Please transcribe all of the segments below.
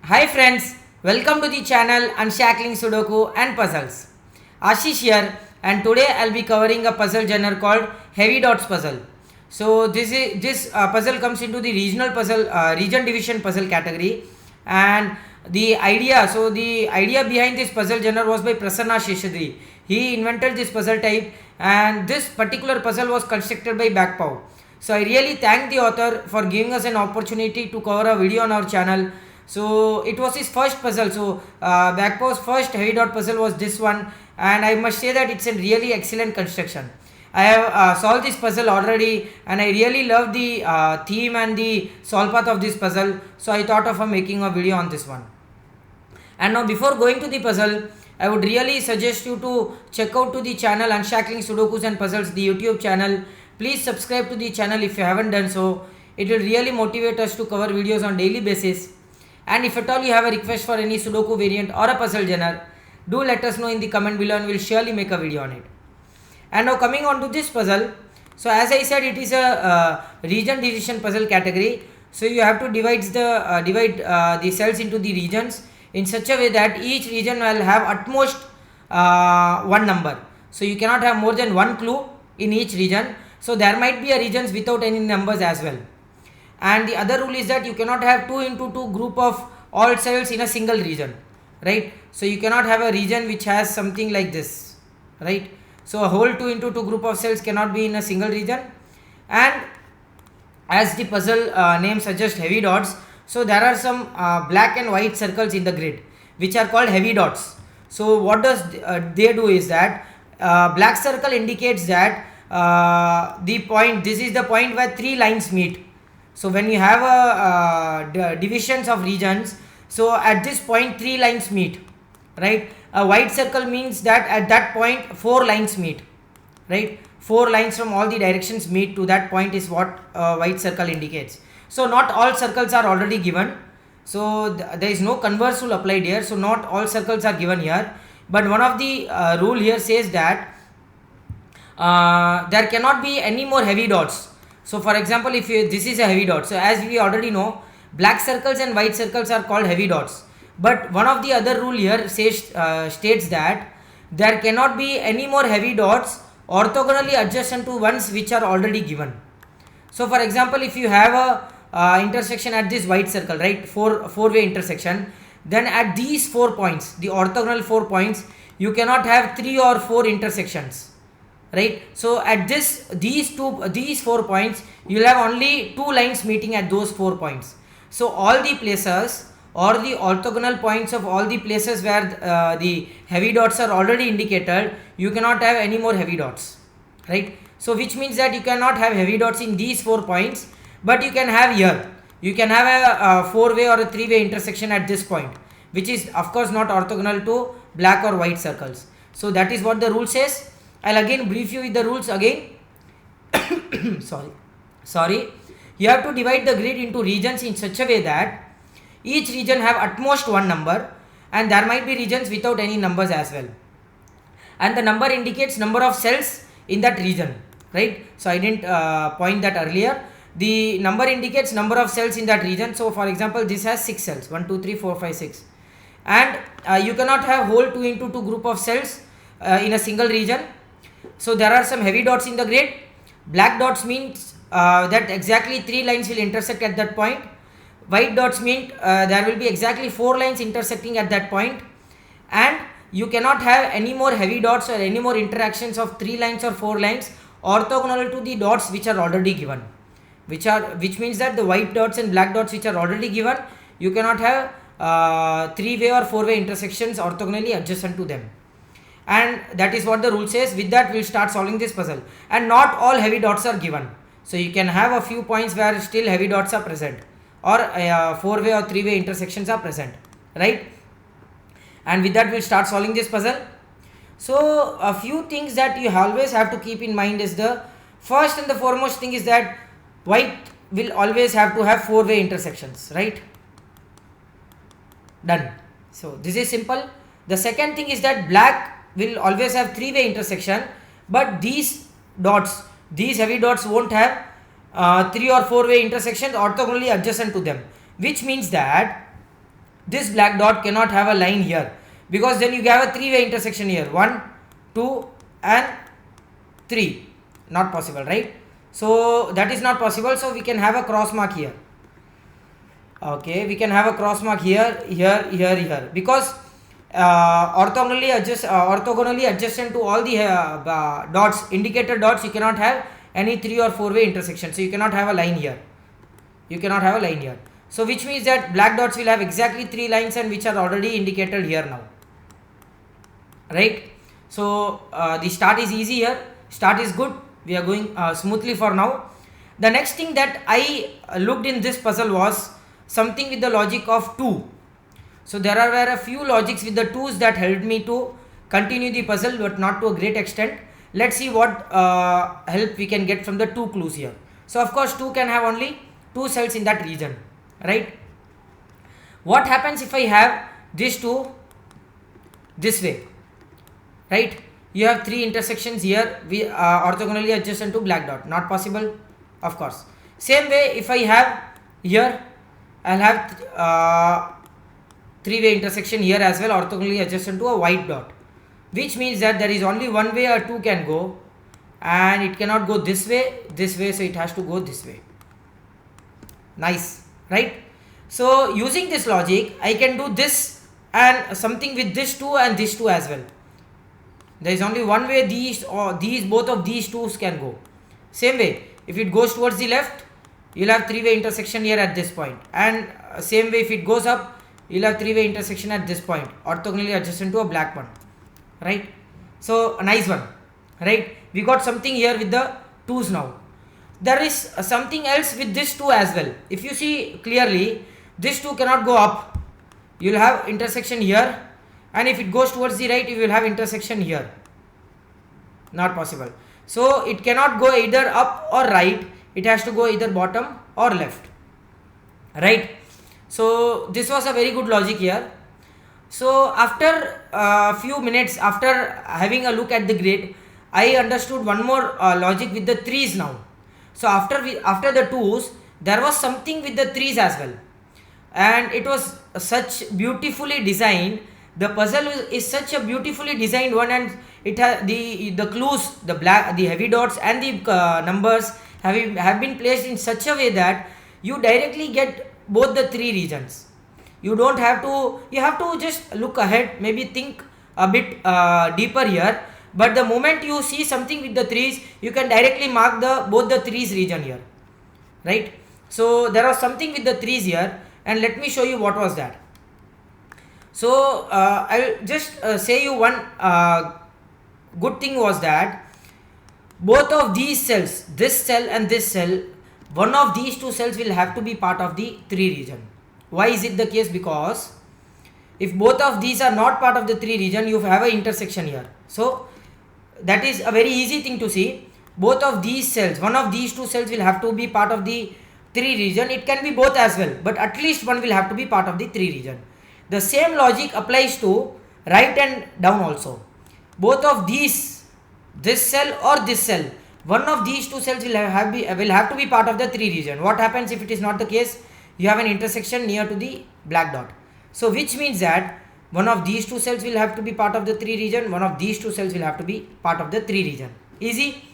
Hi friends, welcome to the channel Unshackling Sudoku and Puzzles. Ashish here, and today I'll be covering a puzzle genre called Heavy Dots Puzzle. So this puzzle comes into the regional puzzle, region division puzzle category, and the idea behind this puzzle genre was by Prasanna Sheshadri. He invented this puzzle type, and this particular puzzle was constructed by Backpaw. So I really thank the author for giving us an opportunity to cover a video on our channel. So it was his first puzzle. So Backpaw's first heavy dot puzzle was this one, and I must say that it's a really excellent construction. I have solved this puzzle already, and I really love the theme and the solve path of this puzzle. So I thought of making a video on this one. And now before going to the puzzle, I would really suggest you to check out to the channel Unshackling Sudokus and Puzzles, the YouTube channel. Please subscribe to the channel if you haven't done so. It will really motivate us to cover videos on daily basis. And if at all you have a request for any Sudoku variant or a puzzle genre, do let us know in the comment below and we'll surely make a video on it. And now coming on to this puzzle, so as I said, it is a region division puzzle category. So you have to divide the cells into the regions in such a way that each region will have at most one number. So you cannot have more than one clue in each region. So there might be a regions without any numbers as well. And the other rule is that you cannot have 2 into 2 group of all cells in a single region, right? So you cannot have a region which has something like this, right? So a whole 2 into 2 group of cells cannot be in a single region. And as the puzzle name suggests, heavy dots, so there are some black and white circles in the grid which are called heavy dots. So what does they do is that black circle indicates that the point, this is the point where 3 lines meet. So when you have a divisions of regions, so at this point 3 lines meet, right? A white circle means that at that point 4 lines meet, right? 4 lines from all the directions meet to that point is what white circle indicates. So not all circles are already given. So there is no converse rule applied here. So not all circles are given here. But one of the rule here says that there cannot be any more heavy dots. So for example, if this is a heavy dot, so as we already know, black circles and white circles are called heavy dots. But one of the other rule here says states that there cannot be any more heavy dots orthogonally adjacent to ones which are already given. So for example, if you have a intersection at this white circle, right, four-way intersection, then at these 4 points, the orthogonal 4 points, you cannot have 3 or 4 intersections, right? So at these 4 points, you will have only 2 lines meeting at those 4 points. So all the places or the orthogonal points of all the places where the heavy dots are already indicated, you cannot have any more heavy dots, right? So which means that you cannot have heavy dots in these 4 points, but you can have here. You can have a 4-way or a 3-way intersection at this point, which is of course not orthogonal to black or white circles. So that is what the rule says. I'll again brief you with the rules again. sorry. You have to divide the grid into regions in such a way that each region have at most one number, and there might be regions without any numbers as well. And the number indicates number of cells in that region, right? So I didn't point that earlier. The number indicates number of cells in that region. So for example, this has 6 cells, 1 2 3 4 5 6, and you cannot have whole 2 into 2 group of cells in a single region. So there are some heavy dots in the grid. Black dots means that exactly 3 lines will intersect at that point. White dots mean there will be exactly 4 lines intersecting at that point. And you cannot have any more heavy dots or any more interactions of 3 lines or 4 lines orthogonal to the dots which are already given, which means that the white dots and black dots which are already given, you cannot have 3-way or 4-way intersections orthogonally adjacent to them. And that is what the rule says. With that, we'll start solving this puzzle. And not all heavy dots are given. So you can have a few points where still heavy dots are present, or 4-way or 3-way intersections are present, right? And with that, we'll start solving this puzzle. So a few things that you always have to keep in mind is the first and the foremost thing is that white will always have to have 4-way intersections, right? Done. So this is simple. The second thing is that black will always have 3-way intersection, but these dots, these heavy dots won't have 3 or 4-way intersections orthogonally adjacent to them, which means that this black dot cannot have a line here, because then you have a three-way intersection here, 1, 2 and 3. Not possible, right? So that is not possible. So we can have a cross mark here. Okay, we can have a cross mark here, here, because orthogonally adjacent to all the dots, indicator dots, you cannot have any 3 or 4 way intersection. So you cannot have a line here. You cannot have a line here. So which means that black dots will have exactly 3 lines, and which are already indicated here now, right? So the start is easy here. Start is good. We are going smoothly for now. The next thing that I looked in this puzzle was something with the logic of 2. So there were a few logics with the 2's that helped me to continue the puzzle, but not to a great extent. Let's see what help we can get from the 2 clues here. So of course 2 can have only 2 cells in that region, right? What happens if I have this 2 this way, right? You have 3 intersections here, we orthogonally adjacent to black dot. Not possible, of course. Same way, if I have here, I'll have 3-way intersection here as well, orthogonally adjacent to a white dot, which means that there is only one way a 2 can go, and it cannot go this way, so it has to go this way. Nice, right? So using this logic, I can do this and something with this 2 and this 2 as well. There is only one way both of these 2's can go. Same way, if it goes towards the left, you'll have 3-way intersection here at this point, and same way if it goes up, you'll have 3-way intersection at this point, orthogonally adjacent to a black one, right? So a nice one, right? We got something here with the 2's now. There is something else with this 2 as well. If you see clearly, this 2 cannot go up. You'll have intersection here, and if it goes towards the right, you will have intersection here. Not possible. So it cannot go either up or right. It has to go either bottom or left, right? So this was a very good logic here. So after a few minutes, after having a look at the grid, I understood one more logic with the 3's now. So after the 2's, there was something with the 3's as well, and it was such beautifully designed. The puzzle is such a beautifully designed one, and it has the clues, the heavy dots and the numbers have been placed in such a way that you directly get both the 3 regions. You don't have to, you have to just look ahead, maybe think a bit deeper here, but the moment you see something with the 3's, you can directly mark both the 3's region here, right? So there was something with the 3's here, and let me show you what was that. So I'll just say you one good thing was that both of these cells, this cell and this cell, one of these 2 cells will have to be part of the 3 region. Why is it the case? Because if both of these are not part of the 3 region, you have an intersection here. So that is a very easy thing to see. Both of these cells, one of these 2 cells will have to be part of the 3 region. It can be both as well, but at least one will have to be part of the 3 region. The same logic applies to right and down also. Both of these, this cell or this cell, one of these 2 cells will have to be part of the 3 region. What happens if it is not the case? You have an intersection near to the black dot. So which means that one of these 2 cells will have to be part of the 3 region, one of these 2 cells will have to be part of the 3 region. Easy.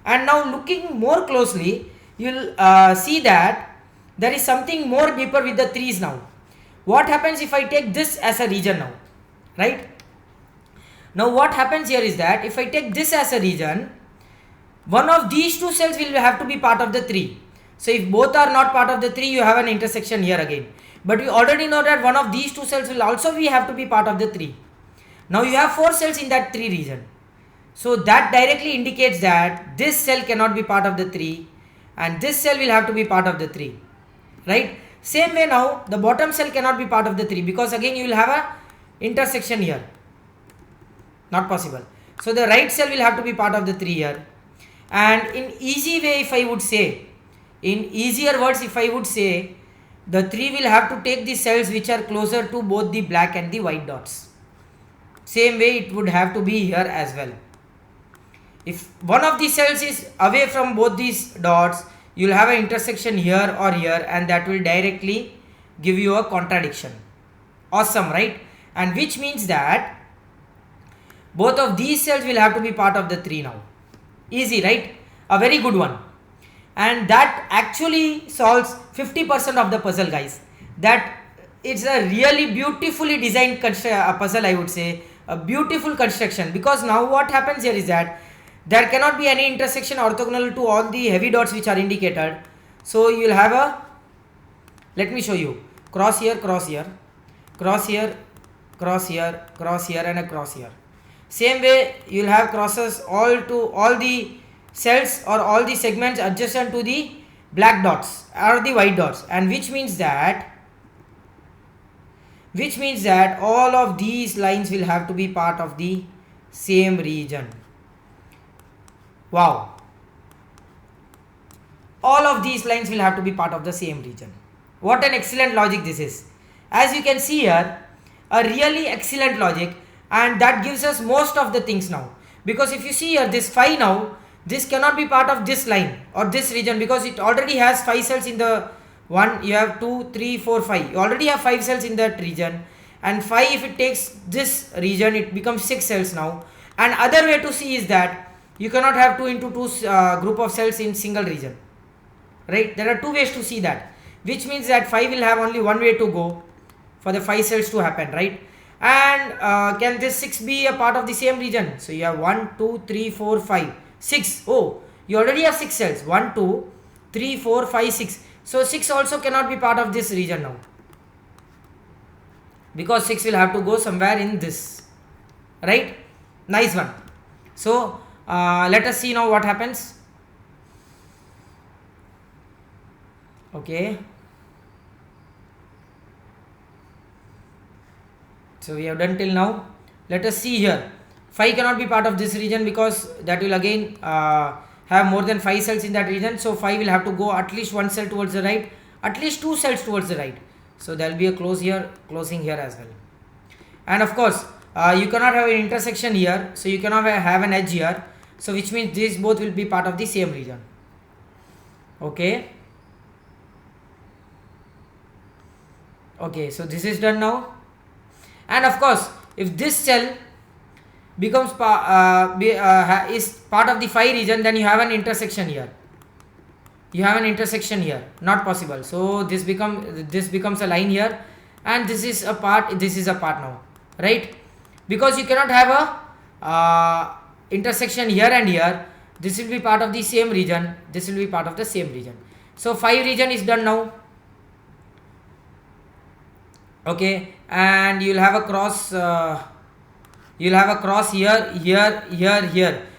And now looking more closely, you will see that there is something more deeper with the 3's now. What happens if I take this as a region now, right? Now what happens here is that if I take this as a region, one of these 2 cells will have to be part of the 3. So if both are not part of the 3, you have an intersection here again. But we already know that one of these 2 cells will also have to be part of the 3. Now you have 4 cells in that 3 region. So that directly indicates that this cell cannot be part of the 3 and this cell will have to be part of the 3, right? Same way now the bottom cell cannot be part of the 3 because again you will have a intersection here. Not possible. So the right cell will have to be part of the 3 here. And in easy way, if I would say, in easier words, if I would say, the 3 will have to take the cells which are closer to both the black and the white dots. Same way it would have to be here as well. If one of the cells is away from both these dots, you will have an intersection here or here, and that will directly give you a contradiction. Awesome, right? And which means that both of these cells will have to be part of the 3 now. Easy, right? A very good one. And that actually solves 50% of the puzzle, guys. That it's a really beautifully designed puzzle, I would say. A beautiful construction, because now what happens here is that there cannot be any intersection orthogonal to all the heavy dots which are indicated. So you will have a, let me show you, cross here, cross here, cross here, cross here, cross here, and a cross here. Same way you will have crosses all to all the cells or all the segments adjacent to the black dots or the white dots, and which means that all of these lines will have to be part of the same region. Wow, all of these lines will have to be part of the same region. What an excellent logic this is. As you can see here, a really excellent logic, and that gives us most of the things now. Because if you see here, this 5 now, this cannot be part of this line or this region, because it already has 5 cells in the one. You have 2, 3, 4, 5. You already have 5 cells in that region, and 5, if it takes this region, it becomes 6 cells now. And other way to see is that you cannot have 2 into 2 group of cells in single region, right? There are 2 ways to see that, which means that 5 will have only one way to go for the 5 cells to happen, right? And can this 6 be a part of the same region? So you have 1, 2, 3, 4, 5, 6. Oh, you already have 6 cells. 1, 2, 3, 4, 5, 6. So 6 also cannot be part of this region now, because 6 will have to go somewhere in this, right? Nice one. So let us see now what happens. Okay, so we have done till now. Let us see here. 5 cannot be part of this region, because that will again have more than 5 cells in that region. So 5 will have to go at least 1 cell towards the right, at least 2 cells towards the right. So there will be a closing here as well. And of course you cannot have an intersection here, so you cannot have an edge here. So which means these both will be part of the same region. Okay. Okay, so this is done now. And of course, if this cell becomes is part of the 5 region, then you have an intersection here. Not possible. So this becomes a line here, and this is a part. This is a part now, right? Because you cannot have a intersection here and here. This will be part of the same region. This will be part of the same region. So 5 region is done now. Okay, and you will have a cross. Here,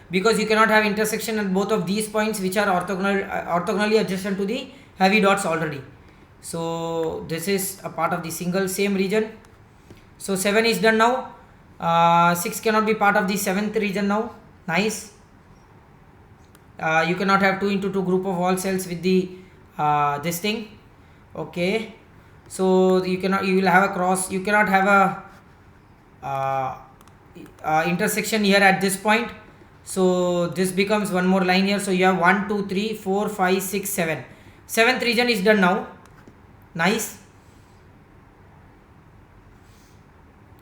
because you cannot have intersection at both of these points, which are orthogonally adjacent to the heavy dots already. So this is a part of the same region. So 7 is done now. 6 cannot be part of the 7th region now. Nice. You cannot have 2 into 2 group of all cells with the this thing. Okay, so you will have a cross. You cannot have a intersection here at this point. So this becomes one more line here. So you have 1, 2, 3, 4, 5, 6, 7. 7th region is done now. Nice.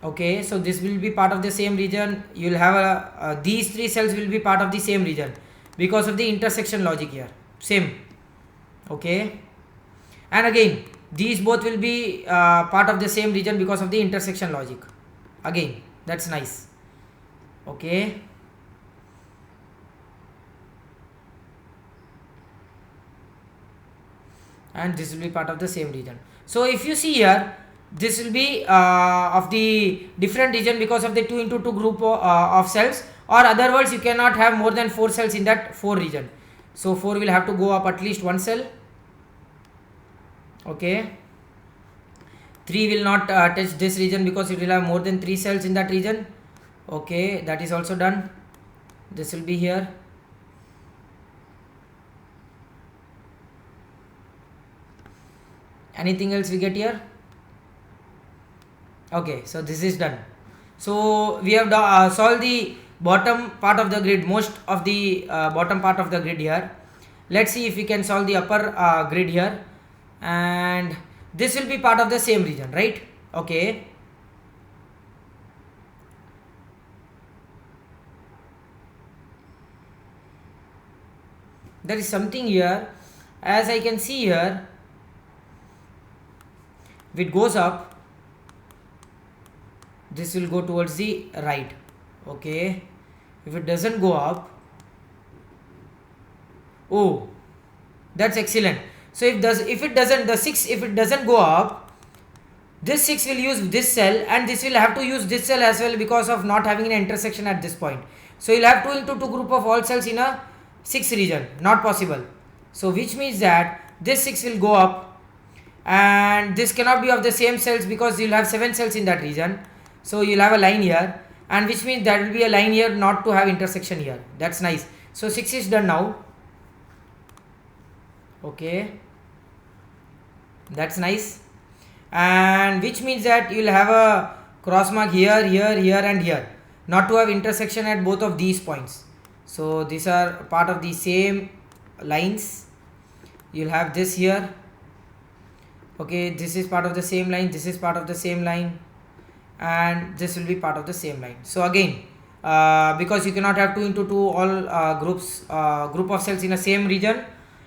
Okay, so this will be part of the same region. You will have these 3 cells will be part of the same region because of the intersection logic here. Same. Okay, and again these both will be part of the same region because of the intersection logic. Again, that's nice. Okay, and this will be part of the same region. So if you see here, this will be of the different region because of the 2 into 2 group of cells, or other words, you cannot have more than 4 cells in that 4 region. So 4 will have to go up at least 1 cell. Okay, 3 will not touch this region because it will have more than 3 cells in that region. Okay, that is also done. This will be here. Anything else we get here? Okay, so this is done. So we have solved the bottom part of the grid, most of the bottom part of the grid here. Let's see if we can solve the upper grid here, and this will be part of the same region, right? Okay, there is something here. As I can see here, if it goes up, this will go towards the right. Okay, if it doesn't go up, oh, that's excellent. So if it doesn't, the 6, if it doesn't go up, this 6 will use this cell, and this will have to use this cell as well, because of not having an intersection at this point. So you'll have 2 into 2 group of all cells in a 6 region, not possible. So which means that this 6 will go up, and this cannot be of the same cells, because you'll have 7 cells in that region. So you'll have a line here, and which means there will be a line here not to have intersection here. That's nice. So 6 is done now. Okay, that's nice. And which means that you will have a cross mark here, here, here and here, not to have intersection at both of these points. So these are part of the same lines. You'll have this here. Okay, this is part of the same line, this is part of the same line, and this will be part of the same line. So again, because you cannot have 2 into 2 all group of cells in a same region,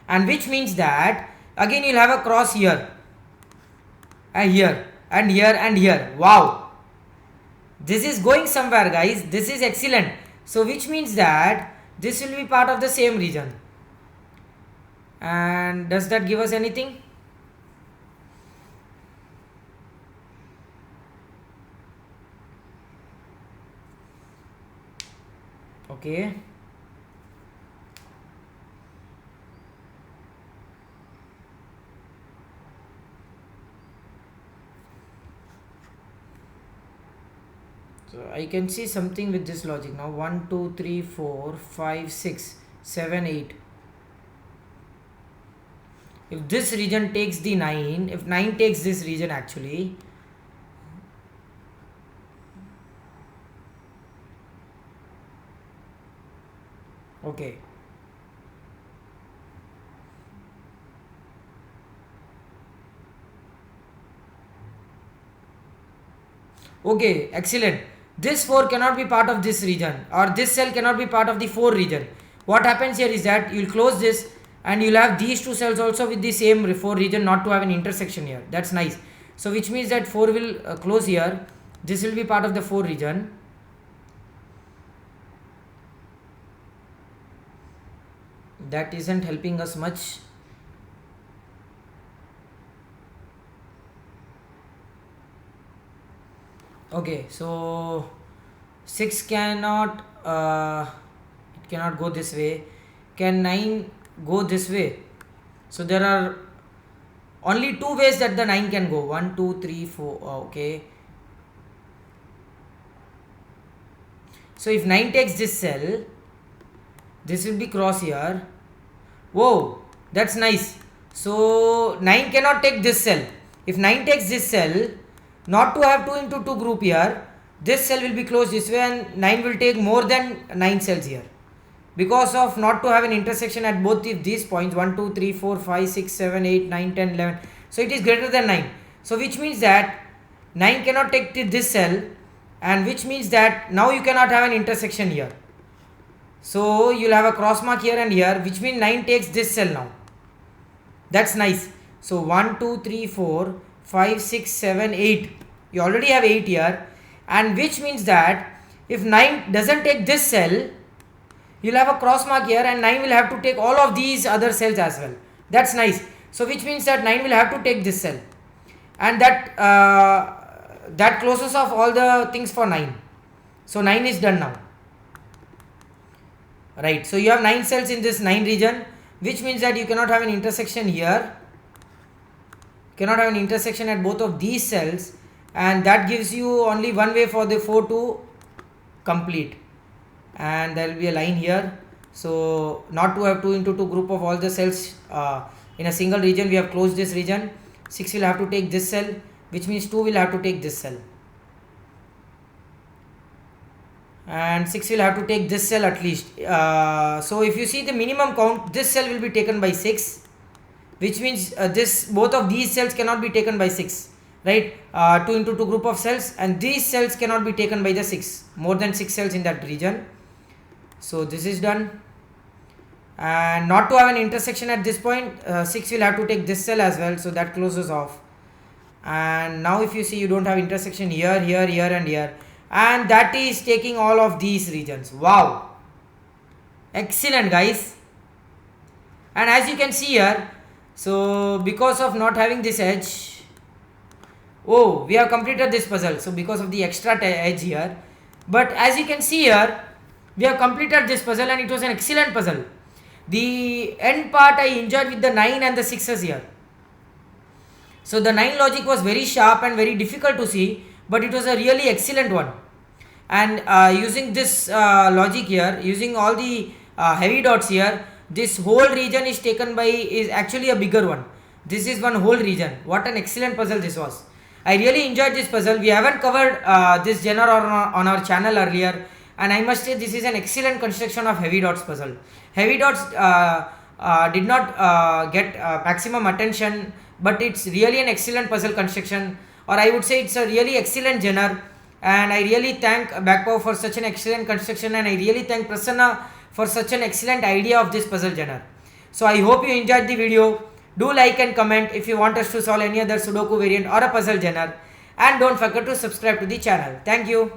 and which means that again you'll have a cross here and here and here and here. Wow, this is going somewhere, guys. This is excellent. So which means that this will be part of the same region. And does that give us anything? Okay, so I can see something with this logic now. 1 2 3 4 5 6 7 8. If this region takes the 9, if 9 takes this region actually, okay, okay, excellent. This 4 cannot be part of this region, or this cell cannot be part of the 4 region. What happens here is that you will close this, and you will have these 2 cells also with the same 4 region, not to have an intersection here. That's nice. So which means that 4 will close here. This will be part of the 4 region. That isn't helping us much. Okay, so 6 cannot, it cannot go this way. Can 9 go this way? So there are only 2 ways that the 9 can go. 1 2 3 4. Okay, so if 9 takes this cell, this will be cross here. Whoa, that's nice. So 9 cannot take this cell. If 9 takes this cell, not to have 2 into 2 group here, this cell will be closed this way, and 9 will take more than 9 cells here, because of not to have an intersection at both these points. 1 2 3 4 5 6 7 8 9 10 11. So it is greater than 9. So which means that 9 cannot take this cell, and which means that now you cannot have an intersection here. So you'll have a cross mark here and here, which means 9 takes this cell now. That's nice. So 1 2 3 4 5 6 7 8. You already have 8 here, and which means that if 9 doesn't take this cell, you'll have a cross mark here, and 9 will have to take all of these other cells as well. That's nice. So which means that 9 will have to take this cell, and that closes off all the things for 9. So 9 is done now, right? So you have 9 cells in this 9 region, which means that you cannot have an intersection here, cannot have an intersection at both of these cells, and that gives you only one way for the 4 to complete, and there will be a line here. So not to have 2 into 2 group of all the cells in a single region, we have closed this region. 6 will have to take this cell, which means 2 will have to take this cell, and 6 will have to take this cell at least. So if you see the minimum count, this cell will be taken by 6, which means both of these cells cannot be taken by 6, right? 2 into 2 group of cells, and these cells cannot be taken by the 6, more than 6 cells in that region. So this is done. and not to have an intersection at this point, 6 will have to take this cell as well, so that closes off. And now if you see, you don't have intersection here, here, here and here, and that is taking all of these regions. Wow, excellent guys. And as you can see here, so because of not having this edge, oh, we have completed this puzzle, so because of the extra edge here. But as you can see here, we have completed this puzzle and it was an excellent puzzle. The end part I enjoyed with the 9 and the 6s here. So the 9 logic was very sharp and very difficult to see, but it was a really excellent one. And using this logic here, using all the heavy dots here, this whole region is actually a bigger one. This is one whole region. What an excellent puzzle this was. I really enjoyed this puzzle. We haven't covered this genre on our channel earlier, and I must say this is an excellent construction of heavy dots puzzle. Heavy dots did not get maximum attention, but it's really an excellent puzzle construction, or I would say it's a really excellent genre. And I really thank Backpower for such an excellent construction, and I really thank Prasanna for such an excellent idea of this puzzle genre. So I hope you enjoyed the video. Do like and comment if you want us to solve any other Sudoku variant or a puzzle genre, and don't forget to subscribe to the channel. Thank you.